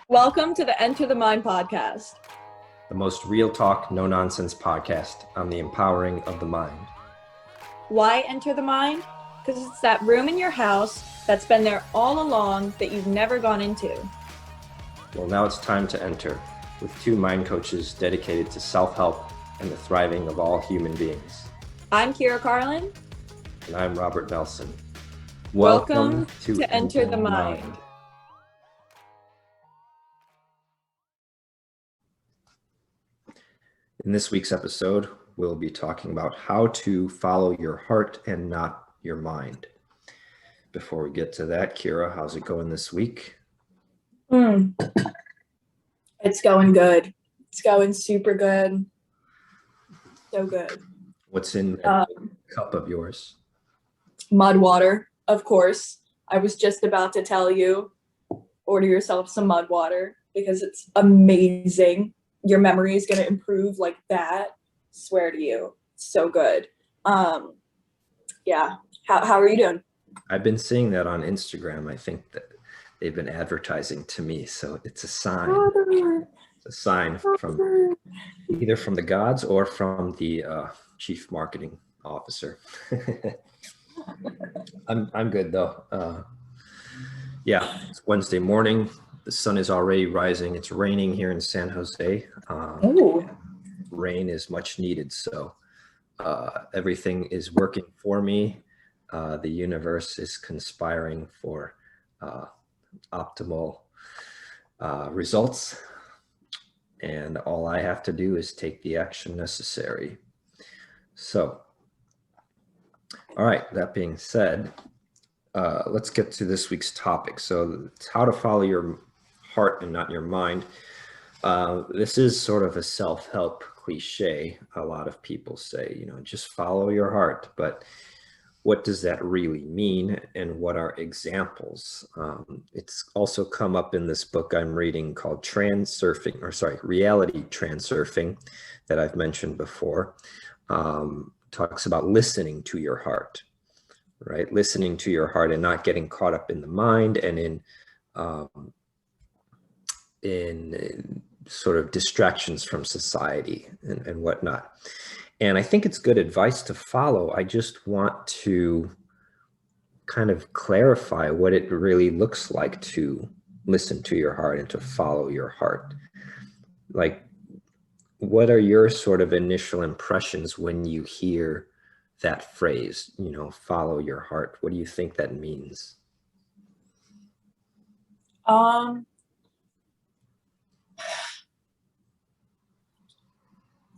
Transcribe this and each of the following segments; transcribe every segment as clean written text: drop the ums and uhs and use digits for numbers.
Welcome to the Enter the Mind podcast. The most real talk, no nonsense podcast on the empowering of the mind. Why enter the mind? Because it's that room in your house that's been there all along that you've never gone into. Well, now it's time to enter with two mind coaches dedicated to self-help and the thriving of all human beings. I'm Kyra Carlin. And I'm Robert Nelson. Welcome to Enter the Mind. In this week's episode, we'll be talking about how to follow your heart and not your mind. Before we get to that, Kyra, how's it going this week? It's going good. It's going super good. So good. What's in that cup of yours? Mud water, of course. I was just about to tell you, order yourself some mud water because it's amazing. Your memory is going to improve like that. Swear to you. So good. Yeah. How are you doing? I've been seeing that on Instagram. I think that they've been advertising to me. So it's a sign. It's a sign from either from the gods or from the chief marketing officer. I'm good though. Yeah, it's Wednesday morning. The sun is already rising. It's raining here in San Jose. Rain is much needed. So everything is working for me. The universe is conspiring for optimal results. And all I have to do is take the action necessary. So, all right, that being said, let's get to this week's topic. So it's how to follow your heart and not your mind. This is sort of a self-help cliche. A lot of people say, just follow your heart. But what does that really mean? And what are examples? It's also come up in this book I'm reading called Reality Transurfing that I've mentioned before. Talks about listening to your heart, right? Listening to your heart and not getting caught up in the mind and in sort of distractions from society and whatnot. And I think it's good advice to follow. I just want to kind of clarify what it really looks like to listen to your heart and to follow your heart. Like, what are your sort of initial impressions when you hear that phrase, follow your heart? What do you think that means?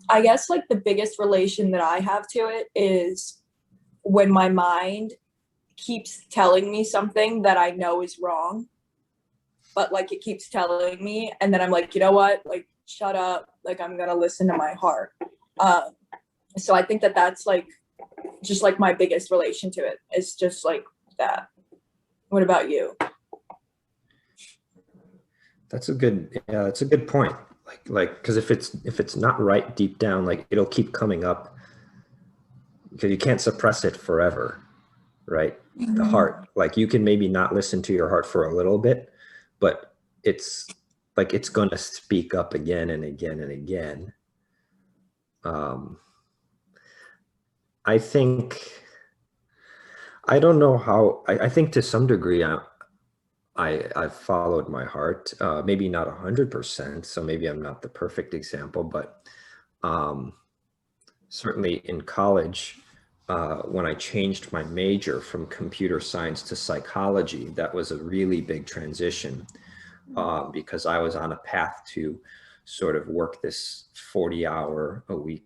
I guess like the biggest relation that I have to it is when my mind keeps telling me something that I know is wrong, but like it keeps telling me, and then I'm like, you know what, like shut up, like I'm gonna listen to my heart. So I think that that's like just like my biggest relation to it. It's just like that. What about you? That's a good point. Like, because if it's not right deep down, like it'll keep coming up because you can't suppress it forever, right? Mm-hmm. The heart, like you can maybe not listen to your heart for a little bit, but it's like it's going to speak up again and again and again. I think to some degree I've followed my heart, maybe not 100%. So maybe I'm not the perfect example, but certainly in college, when I changed my major from computer science to psychology, that was a really big transition because I was on a path to sort of work this 40-hour-a-week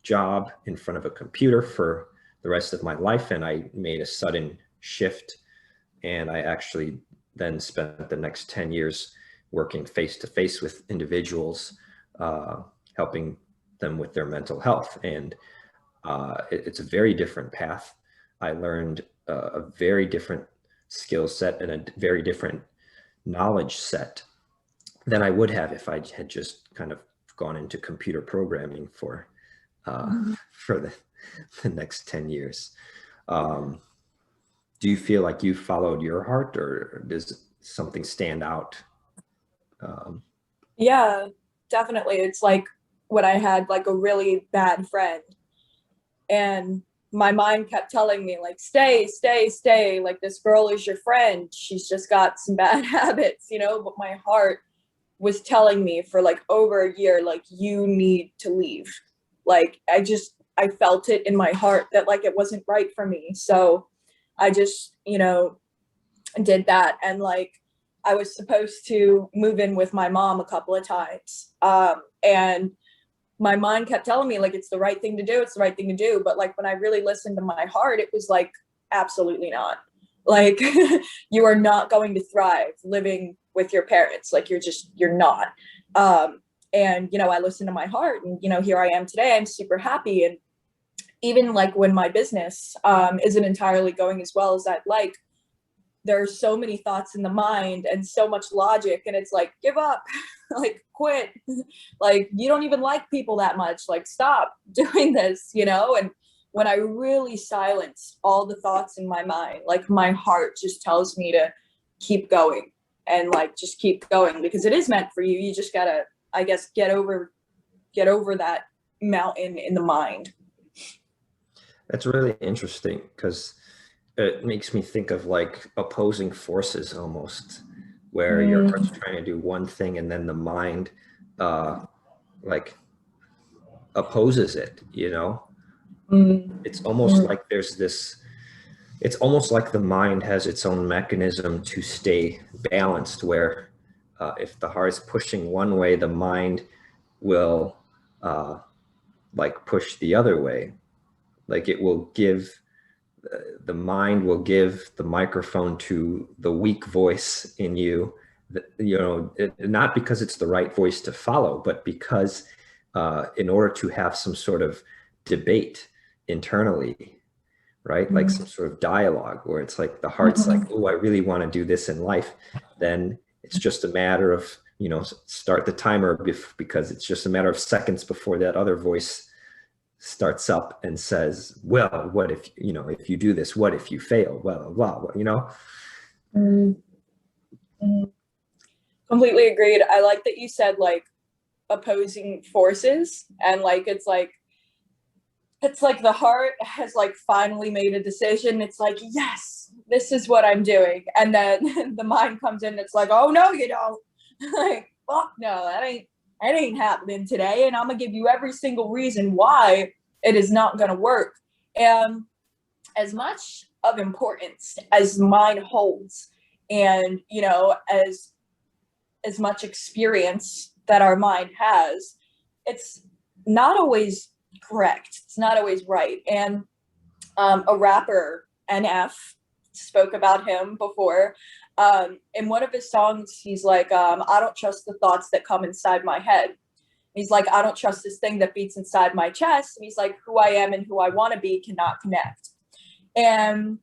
job in front of a computer for the rest of my life. And I made a sudden shift, and I actually then spent the next 10 years working face-to-face with individuals, helping them with their mental health. And it's a very different path. I learned a very different skill set and a very different knowledge set than I would have if I had just kind of gone into computer programming for the next 10 years. Do you feel like you followed your heart, or does something stand out Yeah, definitely. It's like when I had like a really bad friend and my mind kept telling me like, stay, stay, stay. Like this girl is your friend. She's just got some bad habits, you know, but my heart was telling me for like over a year, like, you need to leave. Like, I felt it in my heart that like it wasn't right for me. So I just, you know, did that. And like, I was supposed to move in with my mom a couple of times. And my mind kept telling me like, it's the right thing to do. It's the right thing to do. But like, when I really listened to my heart, it was like, absolutely not. Like, you are not going to thrive living with your parents. Like, you're not. And, you know, I listened to my heart and, you know, here I am today. I'm super happy. And even like when my business isn't entirely going as well as I'd like, there are so many thoughts in the mind and so much logic, and it's like, give up, like quit, like you don't even like people that much, like stop doing this, you know. And when I really silence all the thoughts in my mind, like my heart just tells me to keep going and like just keep going, because it is meant for you. You just gotta, I guess, get over that mountain in the mind. That's really interesting because it makes me think of like opposing forces almost, where your heart's trying to do one thing and then the mind like opposes it, you know? It's almost like there's this, it's almost like the mind has its own mechanism to stay balanced, where if the heart is pushing one way, the mind will like push the other way. Like it will give, the mind will give the microphone to the weak voice in you, you know, not because it's the right voice to follow, but because in order to have some sort of debate internally, right? Like some sort of dialogue where it's like the heart's like, oh, I really want to do this in life. Then it's just a matter of, you know, start the timer because it's just a matter of seconds before that other voice starts up and says, well, what if, you know, if you do this, what if you fail? Well, blah, you know? Completely agreed. I like that you said like opposing forces, and like it's like the heart has like finally made a decision. It's like, yes, this is what I'm doing. And then the mind comes in, it's like, oh no, you don't. Like, fuck no, that ain't happening today. And I'm gonna give you every single reason why it is not gonna work. And as much of importance as mine holds, and you know, as much experience that our mind has, it's not always correct. It's not always right. And a rapper, NF, spoke about him before. In one of his songs, he's like, I don't trust the thoughts that come inside my head. He's like, I don't trust this thing that beats inside my chest. And he's like, who I am and who I want to be cannot connect. And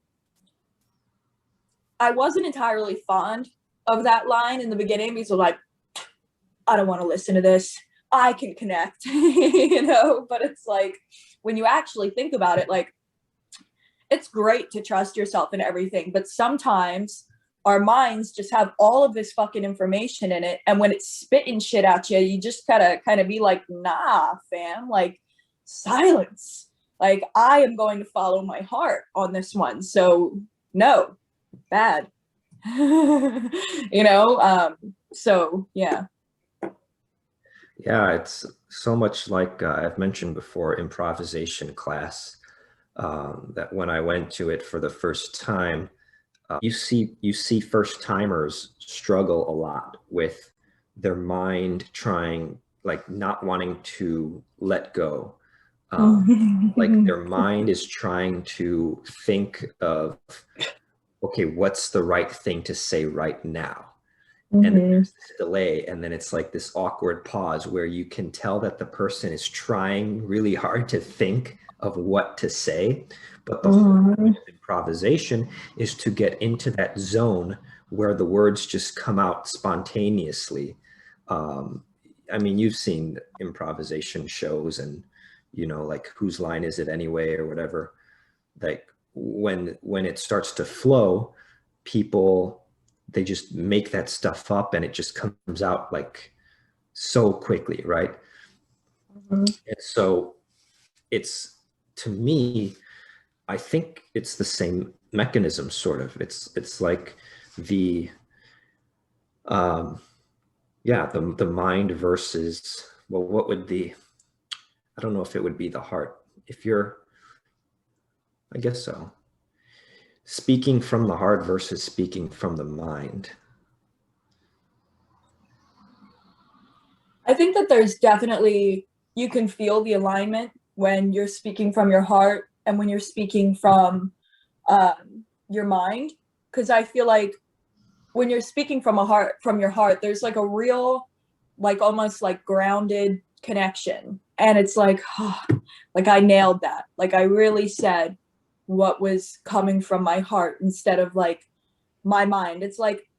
I wasn't entirely fond of that line in the beginning, because I was like, I don't want to listen to this. I can connect, you know, but it's like, when you actually think about it, like, it's great to trust yourself in everything, but sometimes our minds just have all of this fucking information in it. And when it's spitting shit at you, you just gotta kind of be like, nah, fam, like silence. Like, I am going to follow my heart on this one. So no, bad. You know, so yeah. Yeah, it's so much like I've mentioned before, improvisation class, that when I went to it for the first time, you see first timers struggle a lot with their mind trying, like not wanting to let go. Like their mind is trying to think of, okay, what's the right thing to say right now? And then there's this delay, and then it's like this awkward pause where you can tell that the person is trying really hard to think of what to say, but the whole point of improvisation is to get into that zone where the words just come out spontaneously. I mean, you've seen improvisation shows, and you know, like whose line is it anyway, or whatever. Like when it starts to flow, people they just make that stuff up and it just comes out like so quickly, right? Mhm. And so it's, to me, I think it's the same mechanism, sort of. It's like the yeah, the mind versus, well, what would the, I don't know if it would be the heart. If you're, I guess so. Speaking from the heart versus speaking from the mind. I think that there's definitely, you can feel the alignment when you're speaking from your heart and when you're speaking from your mind. Because I feel like when you're speaking from your heart, there's like a real, like almost like grounded connection. And it's like, oh, like I nailed that. Like I really said what was coming from my heart instead of like my mind. It's like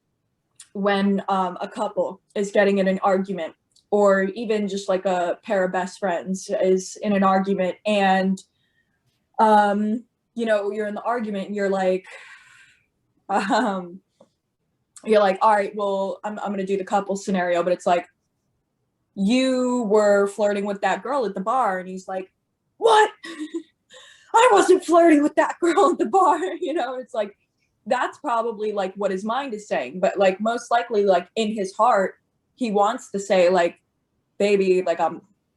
when a couple is getting in an argument, or even just like a pair of best friends is in an argument, and you know, you're in the argument and you're like, all right, well, I'm gonna do the couple scenario, but it's like, you were flirting with that girl at the bar, and he's like, what? I wasn't flirting with that girl at the bar. You know, it's like, that's probably like what his mind is saying, but like most likely, like in his heart, he wants to say like, baby, like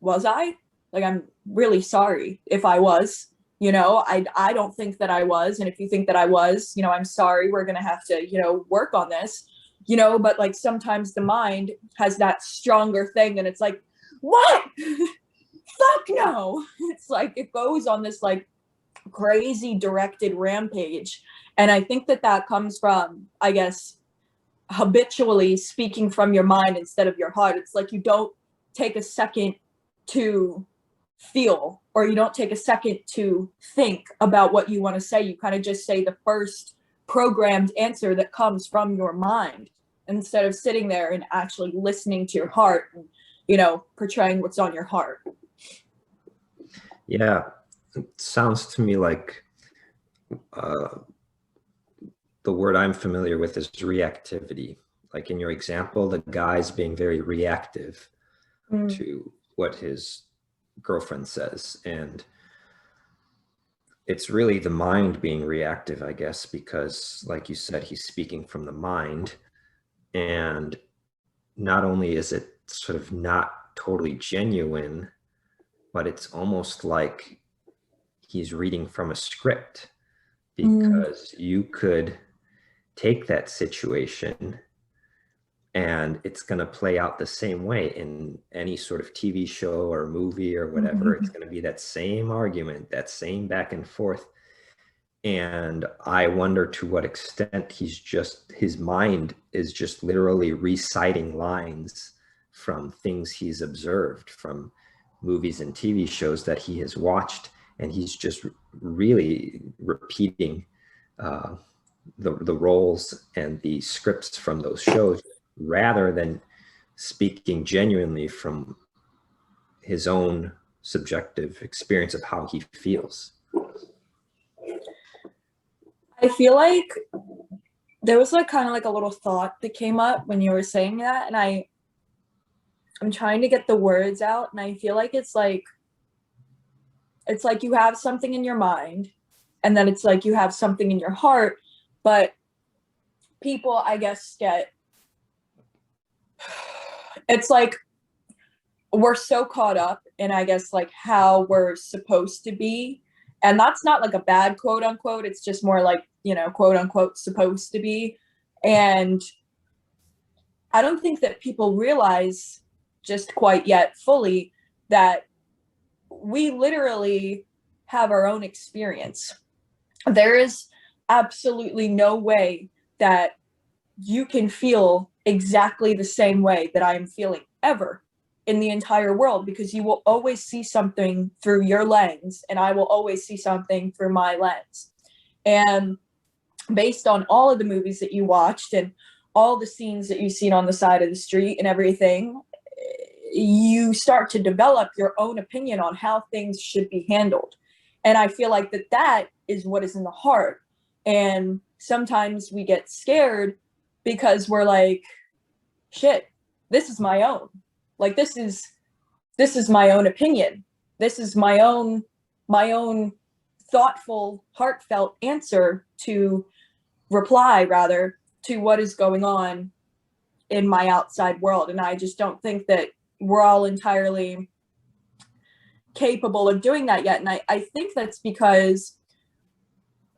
was I? Like, I'm really sorry if I was, you know, I don't think that I was. And if you think that I was, you know, I'm sorry, we're going to have to, you know, work on this, you know, but like sometimes the mind has that stronger thing and it's like, what? Fuck no. It's like, it goes on this like crazy directed rampage. And I think that that comes from, I guess, habitually speaking from your mind instead of your heart. It's like you don't take a second to feel, or you don't take a second to think about what you want to say. You kind of just say the first programmed answer that comes from your mind instead of sitting there and actually listening to your heart and, you know, portraying what's on your heart. Yeah, it sounds to me like the word I'm familiar with is reactivity. Like in your example, the guy's being very reactive to what his girlfriend says. And it's really the mind being reactive, I guess, because like you said, he's speaking from the mind. And not only is it sort of not totally genuine, but it's almost like he's reading from a script, because you could take that situation and it's going to play out the same way in any sort of TV show or movie or whatever. It's going to be that same argument, that same back and forth. And I wonder to what extent his mind is just literally reciting lines from things he's observed from movies and TV shows that he has watched. And he's just really repeating the roles and the scripts from those shows, rather than speaking genuinely from his own subjective experience of how he feels. I feel like there was like kind of like a little thought that came up when you were saying that, and I'm trying to get the words out, and I feel like it's like you have something in your mind, and then it's like you have something in your heart, but people, I guess, it's like we're so caught up in, I guess, like how we're supposed to be. And that's not like a bad quote unquote. It's just more like, you know, quote unquote supposed to be. And I don't think that people realize just quite yet fully that we literally have our own experience. There is absolutely no way that you can feel exactly the same way that I am feeling ever in the entire world, because you will always see something through your lens and I will always see something through my lens. And based on all of the movies that you watched and all the scenes that you've seen on the side of the street and everything, you start to develop your own opinion on how things should be handled. And I feel like that is what is in the heart. And sometimes we get scared because we're like, shit, this is my own. Like, this is my own opinion. This is my own thoughtful, heartfelt answer to reply, rather, to what is going on in my outside world. And I just don't think that we're all entirely capable of doing that yet. And I think that's because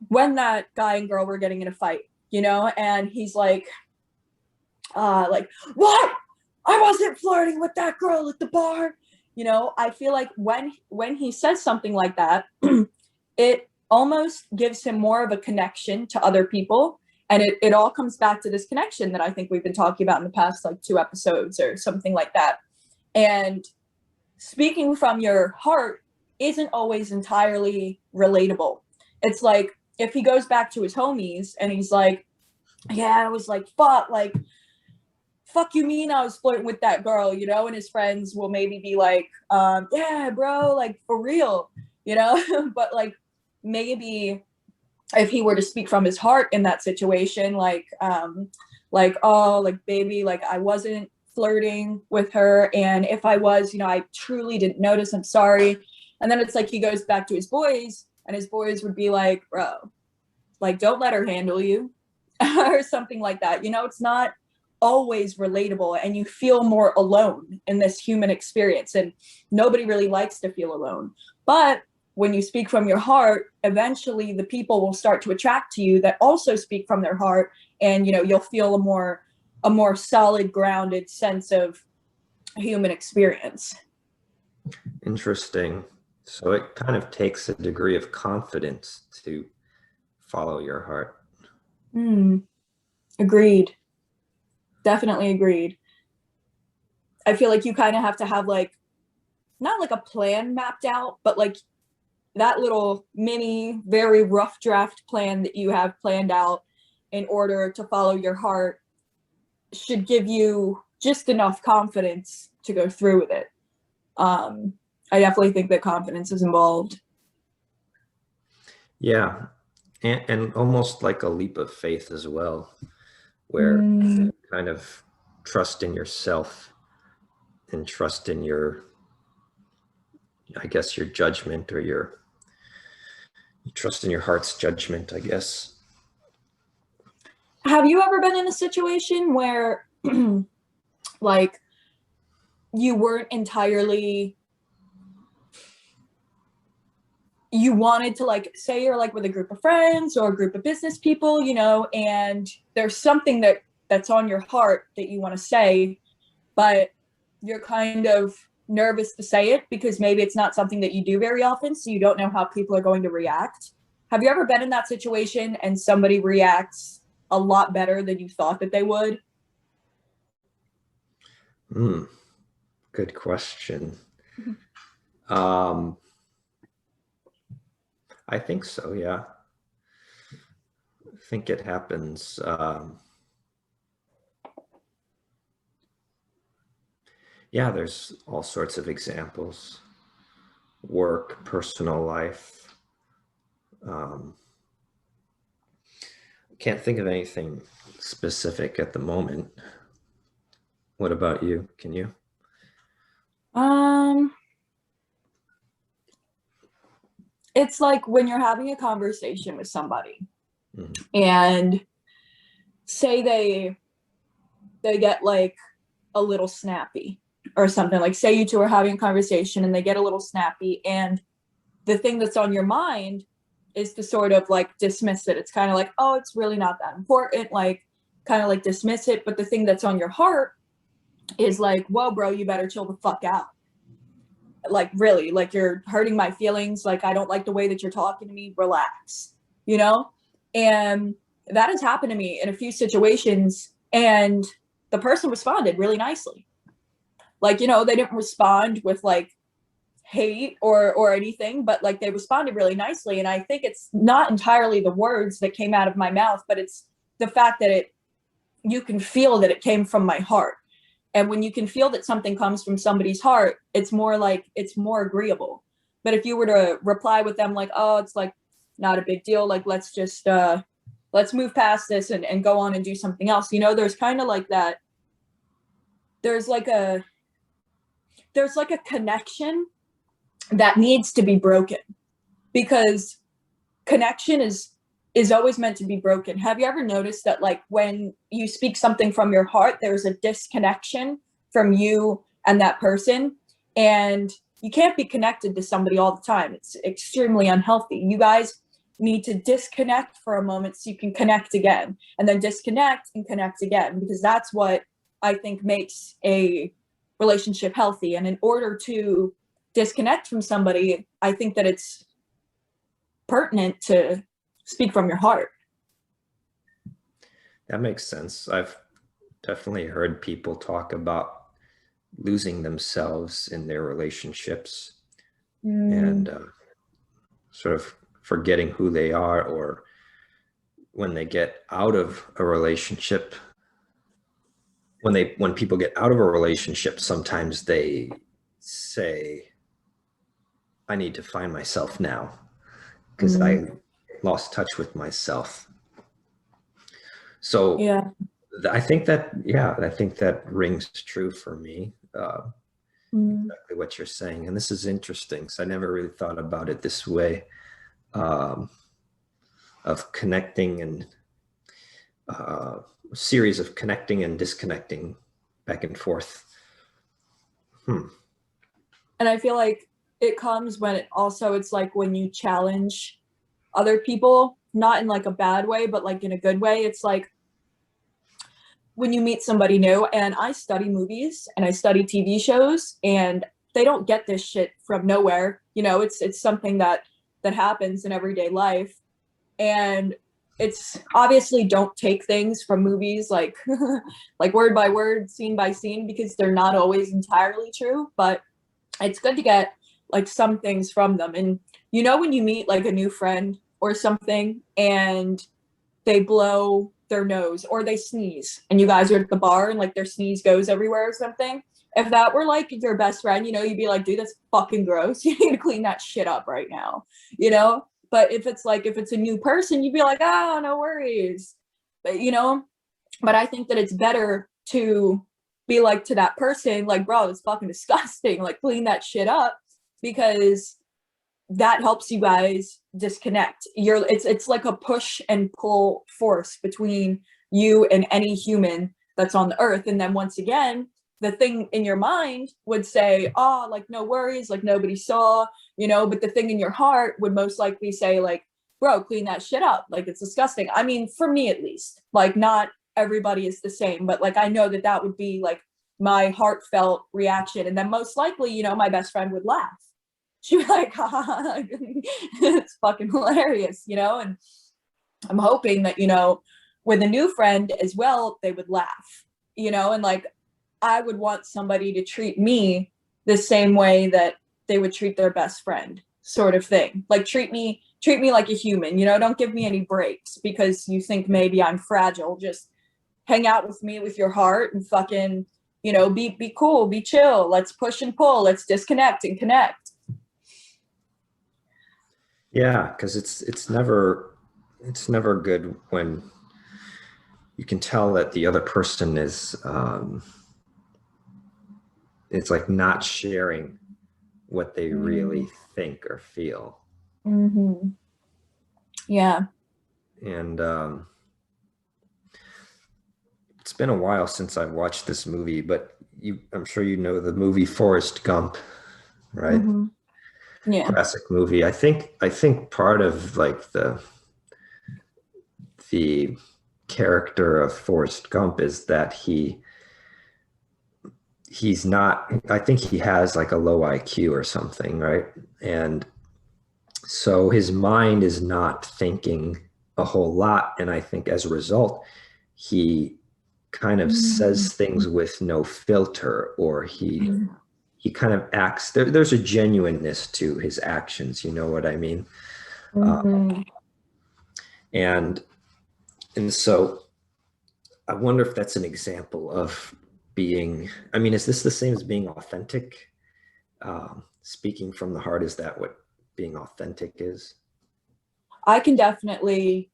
when that guy and girl were getting in a fight, you know, and he's like, what? I wasn't flirting with that girl at the bar. You know, I feel like when he says something like that, it almost gives him more of a connection to other people. And it all comes back to this connection that I think we've been talking about in the past, like 2 episodes or something like that. And speaking from your heart isn't always entirely relatable. It's like, if he goes back to his homies and he's like, yeah, I was like, fuck you mean I was flirting with that girl, you know, and his friends will maybe be like, yeah, bro, like, for real, you know. But like, maybe if he were to speak from his heart in that situation, like, oh, like, baby, like, I wasn't flirting with her, and if I was, you know, I truly didn't notice, I'm sorry. And then it's like he goes back to his boys, and his boys would be like, bro, like, don't let her handle you or something like that. You know, it's not always relatable, and you feel more alone in this human experience, and nobody really likes to feel alone. But when you speak from your heart, eventually the people will start to attract to you that also speak from their heart, and, you know, you'll feel a more solid, grounded sense of human experience. Interesting. So it kind of takes a degree of confidence to follow your heart. Agreed. Definitely agreed. I feel like you kind of have to have, like, not like a plan mapped out, but like that little mini, very rough draft plan that you have planned out in order to follow your heart should give you just enough confidence to go through with it. I definitely think that confidence is involved. Yeah. And almost like a leap of faith as well, where kind of trust in yourself and trust in your, I guess, your judgment, or you trust in your heart's judgment, I guess. Have you ever been in a situation where like you weren't entirely, you wanted to, like, say you're like with a group of friends or a group of business people, you know, and there's something that's on your heart that you want to say, but you're kind of nervous to say it because maybe it's not something that you do very often, so you don't know how people are going to react? Have you ever been in that situation and somebody reacts a lot better than you thought that they would? Good question. I think so, yeah. I think it happens. Yeah, there's all sorts of examples. Work, personal life. Can't think of anything specific at the moment. What about you? Can you? It's like when you're having a conversation with somebody and say they get like a little snappy or something. Like, say you two are having a conversation and they get a little snappy, and the thing that's on your mind is to sort of like dismiss it. It's kind of like, oh, it's really not that important, like, kind of like dismiss it. But the thing that's on your heart is like, whoa, bro, you better chill the fuck out. Like, really, like, you're hurting my feelings. Like, I don't like the way that you're talking to me. Relax, you know? And that has happened to me in a few situations, and the person responded really nicely. Like, you know, they didn't respond with like hate or anything, but like they responded really nicely. And I think it's not entirely the words that came out of my mouth, but it's the fact that you can feel that it came from my heart. And when you can feel that something comes from somebody's heart, it's more like, it's more agreeable. But if you were to reply with them like, oh, it's like not a big deal, like, let's just let's move past this and go on and do something else. You know, there's kind of like that. There's like a connection that needs to be broken, because connection is always meant to be broken. Have you ever noticed that, like, when you speak something from your heart, there's a disconnection from you and that person, and you can't be connected to somebody all the time. It's extremely unhealthy. You guys need to disconnect for a moment so you can connect again, and then disconnect and connect again, because that's what I think makes a relationship healthy. And in order to disconnect from somebody, I think that it's pertinent to speak from your heart. That makes sense. I've definitely heard people talk about losing themselves in their relationships and sort of forgetting who they are, or when they get out of a relationship, when people get out of a relationship, sometimes they say, I need to find myself now because I lost touch with myself. So Yeah. I think that rings true for me. Exactly what you're saying. And this is interesting because I never really thought about it this way, of connecting and a series of connecting and disconnecting back and forth. And I feel like it comes when it's like when you challenge other people, not in like a bad way, but like in a good way. It's like when you meet somebody new, and I study movies and I study TV shows, and they don't get this shit from nowhere. You know, it's something that happens in everyday life. And it's obviously, don't take things from movies like like word by word, scene by scene, because they're not always entirely true, but it's good to get like some things from them. And you know, when you meet like a new friend or something and they blow their nose or they sneeze, and you guys are at the bar and like their sneeze goes everywhere or something, if that were like your best friend, you know, you'd be like, dude, that's fucking gross, you need to clean that shit up right now, you know. But if it's a new person, you'd be like, oh, no worries. But you know, but I think that it's better to be like to that person, like, bro, it's fucking disgusting, like clean that shit up, because that helps you guys disconnect. It's like a push and pull force between you and any human that's on the earth. And then once again, the thing in your mind would say, oh, like, no worries, like nobody saw, you know, but the thing in your heart would most likely say, like, bro, clean that shit up, like it's disgusting. I mean, for me at least, like not everybody is the same, but like I know that would be like my heartfelt reaction. And then most likely, you know, my best friend would laugh. She'd be like, ha, it's fucking hilarious, you know. And I'm hoping that, you know, with a new friend as well, they would laugh, you know. And like, I would want somebody to treat me the same way that they would treat their best friend, sort of thing. Like treat me like a human, you know. Don't give me any breaks because you think maybe I'm fragile. Just hang out with me with your heart and fucking, you know, be cool, be chill. Let's push and pull. Let's disconnect and connect. Yeah, because it's never good when you can tell that the other person is it's like not sharing what they really think or feel. Yeah. And it's been a while since I watched this movie, but I'm sure you know the movie Forrest Gump, right? Yeah. Classic movie. I think part of like the character of Forrest Gump is that he's not, I think he has like a low IQ or something, right? And so his mind is not thinking a whole lot. And I think as a result, he kind of says things with no filter, or he kind of acts, there's a genuineness to his actions, you know what I mean? And so I wonder if that's an example of being, I mean, is this the same as being authentic? Speaking from the heart, is that what being authentic is? I can definitely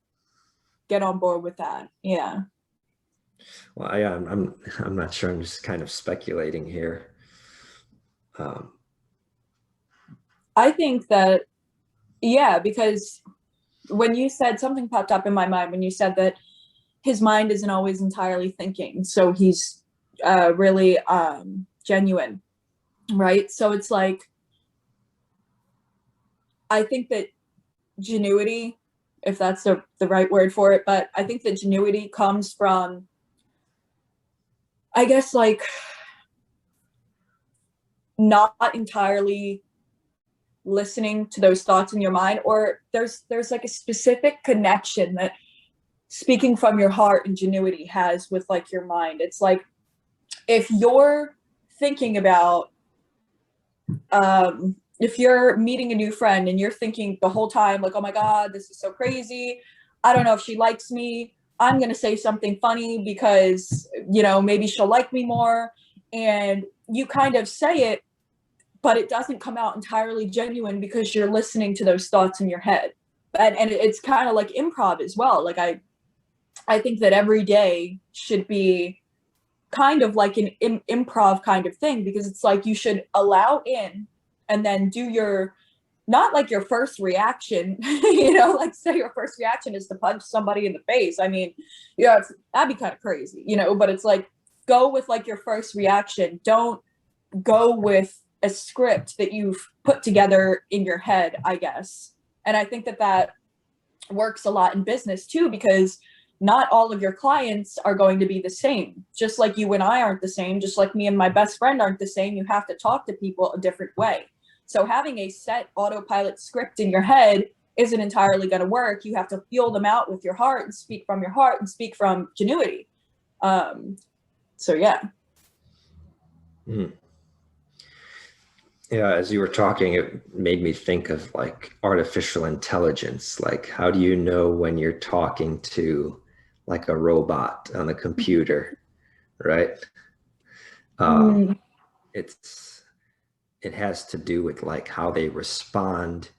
get on board with that. Yeah. Well, I'm not sure. I'm just kind of speculating here. I think that, yeah, because when you said, something popped up in my mind when you said that his mind isn't always entirely thinking, so he's really genuine, right? So it's like, I think that genuity, if that's the right word for it, but I think that genuity comes from, I guess, like, not entirely listening to those thoughts in your mind, or there's like a specific connection that speaking from your heart and genuity has with like your mind. It's like, if you're thinking about if you're meeting a new friend and you're thinking the whole time like, oh my god, this is so crazy, I don't know if she likes me, I'm gonna say something funny because, you know, maybe she'll like me more, and you kind of say it, but it doesn't come out entirely genuine because you're listening to those thoughts in your head. And it's kind of like improv as well. Like, I think that every day should be kind of like an improv kind of thing, because it's like you should allow in and then do your, not like your first reaction, you know, like say your first reaction is to punch somebody in the face. I mean, yeah, that'd be kind of crazy, you know, but it's like, go with like your first reaction. Don't go with a script that you've put together in your head, I guess. And I think that that works a lot in business too, because not all of your clients are going to be the same. Just like you and I aren't the same, just like me and my best friend aren't the same. You have to talk to people a different way. So having a set autopilot script in your head isn't entirely going to work. You have to feel them out with your heart and speak from your heart and speak from genuity. So yeah. Yeah, as you were talking, it made me think of like artificial intelligence. Like, how do you know when you're talking to like a robot on a computer, right? It has to do with like how they respond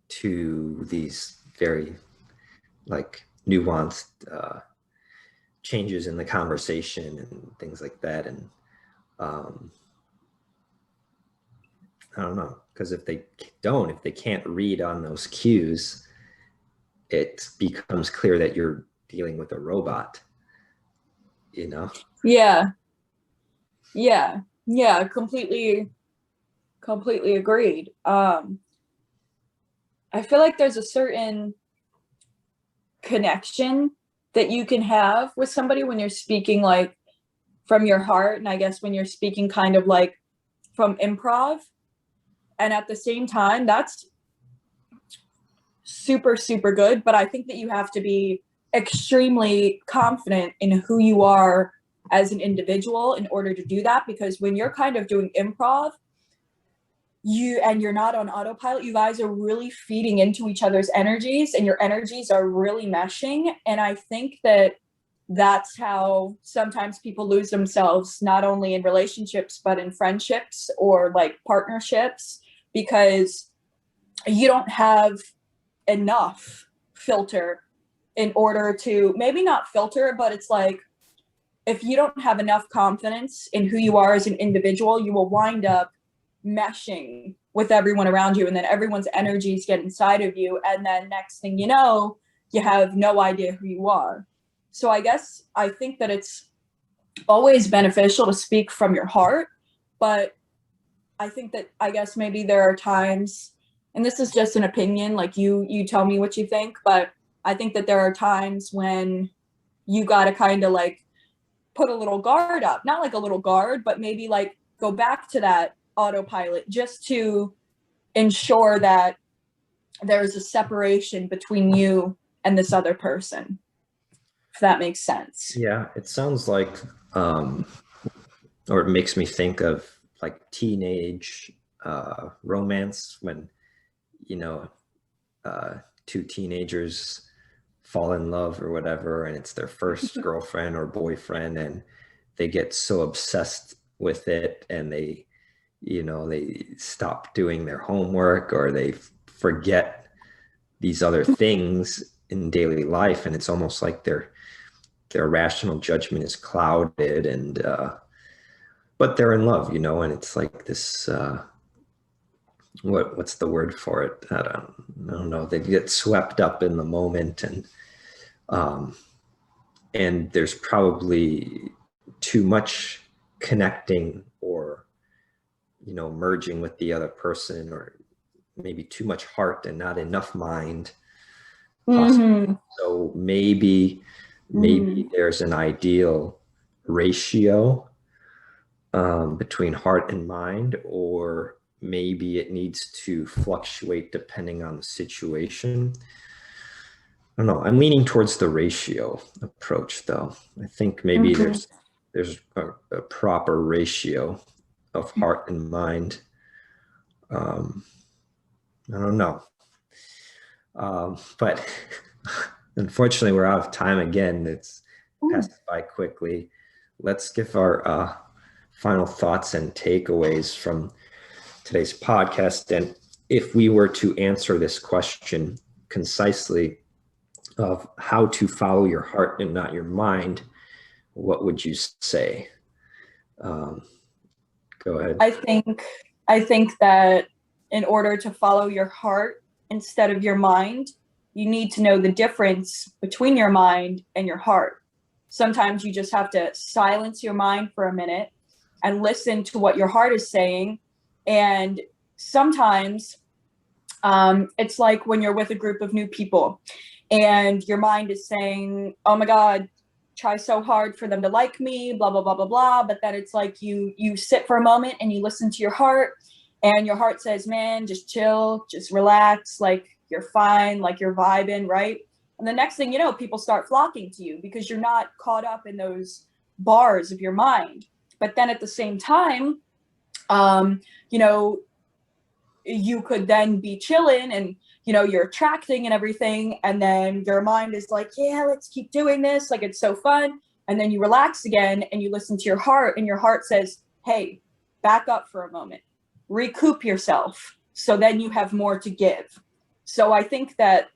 to these very like nuanced changes in the conversation and things like that. And I don't know, because if they can't read on those cues, it becomes clear that you're dealing with a robot, you know? Yeah. Completely agreed. I feel like there's a certain connection that you can have with somebody when you're speaking like from your heart, and I guess when you're speaking kind of like from improv. And at the same time, that's super, super good. But I think that you have to be extremely confident in who you are as an individual in order to do that. Because when you're kind of doing improv, you're not on autopilot, you guys are really feeding into each other's energies, and your energies are really meshing. And I think that that's how sometimes people lose themselves, not only in relationships, but in friendships or like partnerships, because you don't have enough filter in order to, maybe not filter, but it's like, if you don't have enough confidence in who you are as an individual, you will wind up meshing with everyone around you, and then everyone's energies get inside of you, and then next thing you know, you have no idea who you are. So I guess I think that it's always beneficial to speak from your heart, but I think that, I guess maybe there are times, and this is just an opinion, like you tell me what you think, but I think that there are times when you got to kind of like put a little guard up, not like a little guard, but maybe like go back to that autopilot just to ensure that there's a separation between you and this other person, if that makes sense. Yeah, it sounds like, or it makes me think of like teenage romance, when, you know, two teenagers fall in love or whatever, and it's their first girlfriend or boyfriend, and they get so obsessed with it, and they, you know, they stop doing their homework, or they forget these other things, in daily life, and it's almost like their rational judgment is clouded, and but they're in love, you know, and it's like this what's the word for it? I don't know. They get swept up in the moment, and there's probably too much connecting, or, you know, merging with the other person, or maybe too much heart and not enough mind, possibly. So maybe there's an ideal ratio between heart and mind, or maybe it needs to fluctuate depending on the situation. I don't know. I'm leaning towards the ratio approach, though. I think maybe there's a proper ratio of heart and mind. I don't know. But unfortunately, we're out of time again. It's passed by quickly. Let's give our final thoughts and takeaways from today's podcast. And if we were to answer this question concisely of how to follow your heart and not your mind, what would you say? Go ahead. I think that in order to follow your heart instead of your mind, you need to know the difference between your mind and your heart. Sometimes you just have to silence your mind for a minute and listen to what your heart is saying. And sometimes it's like when you're with a group of new people and your mind is saying, oh my God, try so hard for them to like me, blah, blah, blah, blah, blah. But then it's like you sit for a moment and you listen to your heart, and your heart says, man, just chill, just relax, like you're fine, like you're vibing, right? And the next thing you know, people start flocking to you because you're not caught up in those bars of your mind. But then at the same time, you know, you could then be chilling and, you know, you're attracting and everything. And then your mind is like, yeah, let's keep doing this. Like, it's so fun. And then you relax again and you listen to your heart, and your heart says, hey, back up for a moment, recoup yourself. So then you have more to give. So I think that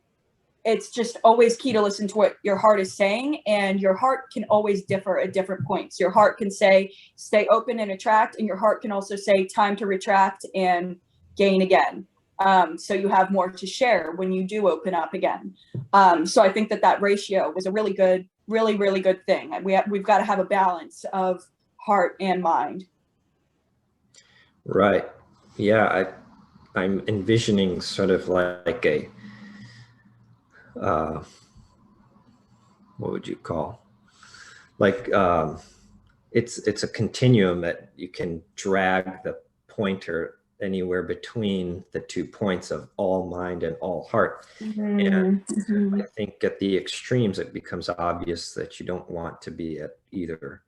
it's just always key to listen to what your heart is saying, and your heart can always differ at different points. Your heart can say, stay open and attract. And your heart can also say, time to retract and gain again. So you have more to share when you do open up again. So I think that ratio was a really good, really, really good thing. We've got to have a balance of heart and mind. Right. Yeah. I'm envisioning sort of like a, what would you call? Like, it's a continuum that you can drag the pointer anywhere between the 2 points of all mind and all heart. And I think at the extremes, it becomes obvious that you don't want to be at either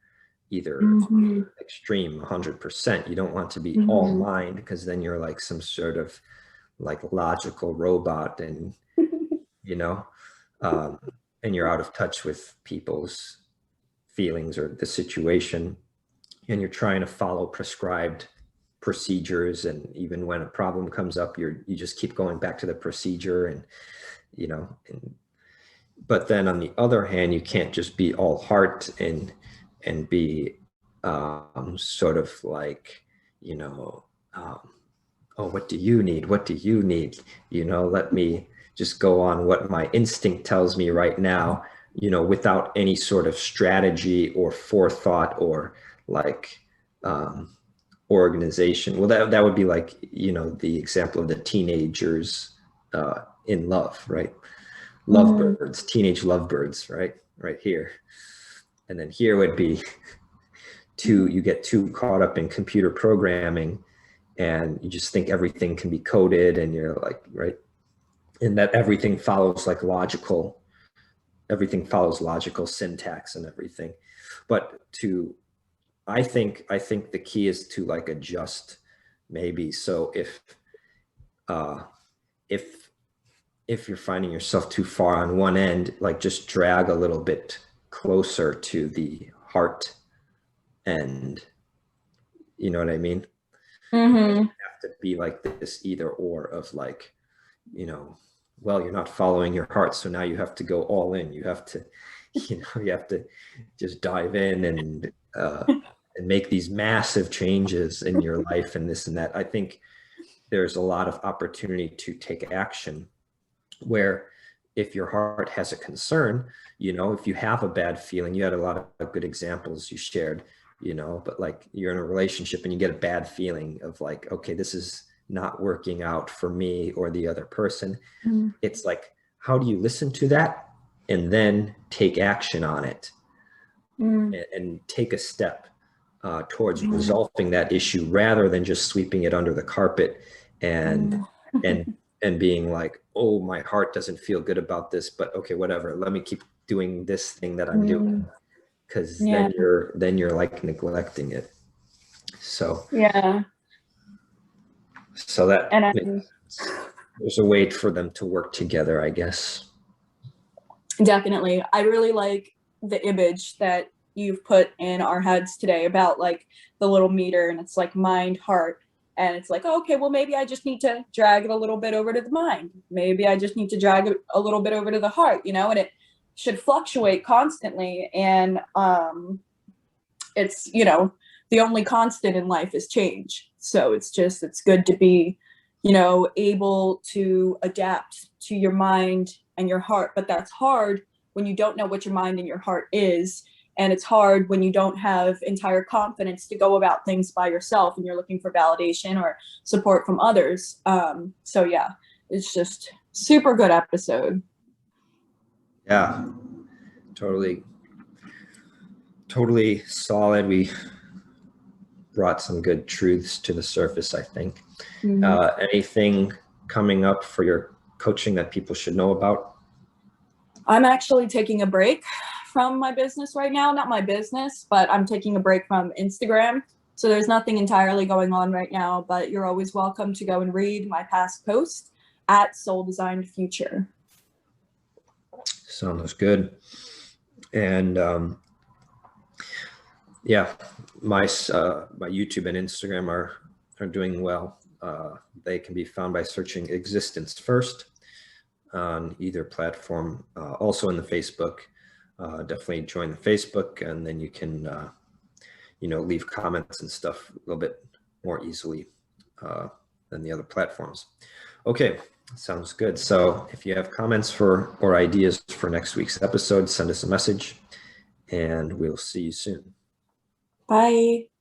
extreme 100%. You don't want to be all mind, because then you're like some sort of like logical robot, and you know, and you're out of touch with people's feelings or the situation, and you're trying to follow prescribed procedures, and even when a problem comes up, you just keep going back to the procedure, and you know, but then on the other hand, you can't just be all heart and be sort of like, you know, oh, what do you need? What do you need? You know, let me just go on what my instinct tells me right now, you know, without any sort of strategy or forethought or like organization. Well, that would be like, you know, the example of the teenagers in love, right? Lovebirds, teenage lovebirds, right here. And then here would be you get too caught up in computer programming, and you just think everything can be coded, and you're like, right, and that everything follows logical syntax and everything. But I think the key is to like adjust, maybe. So if you're finding yourself too far on one end, like just drag a little bit closer to the heart end. You know what I mean? It doesn't have to be like this either or of like, you know, well, you're not following your heart. So now you have to go all in. You have to, you have to just dive in and make these massive changes in your life and this and that. I think there's a lot of opportunity to take action where if your heart has a concern, if you have a bad feeling, you had a lot of good examples you shared, but like you're in a relationship and you get a bad feeling of like, okay, this is not working out for me or the other person. It's like, how do you listen to that and then take action on it and take a step towards resolving that issue rather than just sweeping it under the carpet and being like, oh, my heart doesn't feel good about this, but okay, whatever, let me keep doing this thing that I'm doing, because then you're like neglecting it. So that there's a way for them to work together, I guess. Definitely. I really like the image that you've put in our heads today about like the little meter, and it's like mind, heart. And it's like, oh, okay, well, maybe I just need to drag it a little bit over to the mind. Maybe I just need to drag it a little bit over to the heart, and it should fluctuate constantly. And it's, the only constant in life is change. So it's good to be, able to adapt to your mind and your heart. But that's hard when you don't know what your mind and your heart is. And it's hard when you don't have entire confidence to go about things by yourself and you're looking for validation or support from others. So yeah, it's just super good episode. Yeah, totally solid. We brought some good truths to the surface, I think. Anything coming up for your coaching that people should know about? I'm actually taking a break from my business right now. Not my business, but I'm taking a break from Instagram. So there's nothing entirely going on right now, but you're always welcome to go and read my past posts at Soul Designed Future. Sounds good. And my YouTube and Instagram are doing well. They can be found by searching Existence First on either platform. Also in the Facebook. Definitely join the Facebook, and then you can leave comments and stuff a little bit more easily than the other platforms. Okay, sounds good. So if you have comments or ideas for next week's episode, send us a message, and we'll see you soon. Bye.